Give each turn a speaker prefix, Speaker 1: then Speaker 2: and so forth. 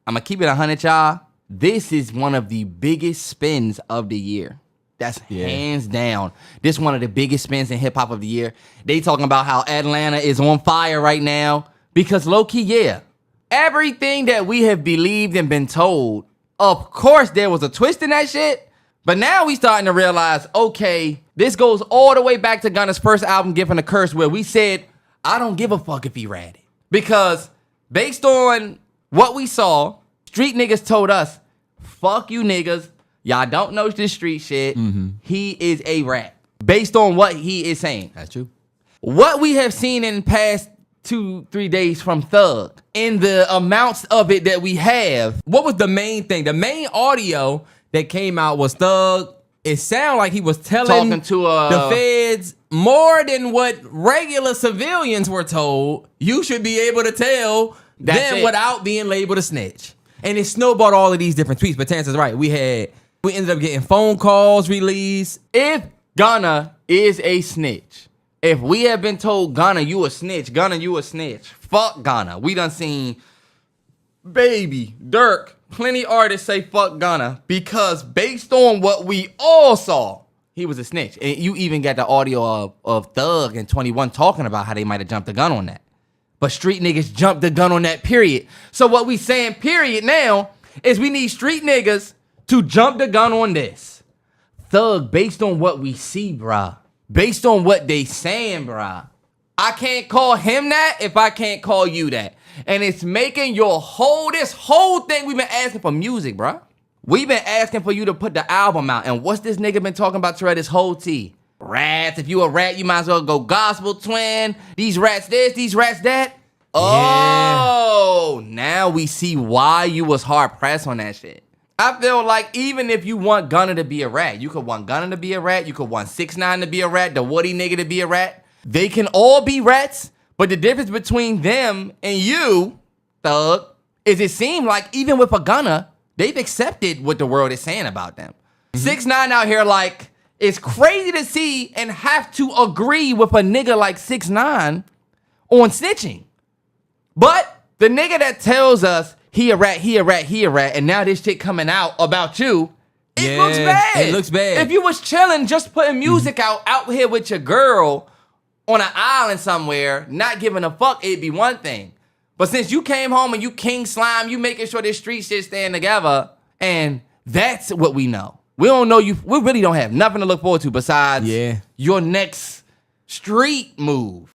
Speaker 1: I'm going to keep it 100, y'all. This is one of the biggest spins of the year. That's hands down. This is one of the biggest spins in hip-hop of the year. They talking about how Atlanta is on fire right now. Because low-key, everything that we have believed and been told, of course there was a twist in that shit. But now we starting to realize, okay, this goes all the way back to Gunna's first album, Gift and a Curse, where we said, I don't give a fuck if he ratted. Because based on what we saw, street niggas told us, fuck you niggas. Y'all don't know this street shit. He is a rat. Based on what he is saying.
Speaker 2: That's true.
Speaker 1: What we have seen in the past 2-3 days from Thug, in the amounts of it that we have.
Speaker 2: What was the main thing? The main audio that came out was Thug. It sounded like he was telling
Speaker 1: Talking to
Speaker 2: the feds more than what regular civilians were told. You should be able to tell them without being labeled a snitch. And it snowballed all of these different tweets. But Terrence is right. We ended up getting phone calls released.
Speaker 1: If Gunna is a snitch, if we have been told Gunna, you a snitch, Gunna, you a snitch, fuck Gunna. We done seen Baby, Dirk, plenty artists say fuck Gunna because based on what we all saw, he was a snitch. And you even got the audio of Thug and 21 talking about how they might have jumped the gun on that. But street niggas jumped the gun on that, period. So what we saying, period, now is we need street niggas to jump the gun on this. Thug, based on what we see, bruh. Based on what they saying, bruh. I can't call him that if I can't call you that. And it's making this whole thing we've been asking for music, bruh. We've been asking for you to put the album out. And what's this nigga been talking about throughout this whole tea? Rats. If you a rat, you might as well go gospel twin. These rats this, these rats that. Oh, now we see why you was hard pressed on that shit. I feel like even if you want Gunna to be a rat, you could want Gunna to be a rat, you could want 6ix9ine to be a rat, the Woody nigga to be a rat. They can all be rats, but the difference between them and you, Thug, is it seemed like even with a Gunna, they've accepted what the world is saying about them. 6ix9ine out here like, it's crazy to see and have to agree with a nigga like 6ix9ine on snitching. But the nigga that tells us he a rat, and now this shit coming out about you, it looks bad.
Speaker 2: It looks bad.
Speaker 1: If you was chilling, just putting music out here with your girl on an island somewhere, not giving a fuck, it'd be one thing. But since you came home and you king slime, you making sure this street shit staying together, and that's what we know. We don't know you. We really don't have nothing to look forward to besides your next street move.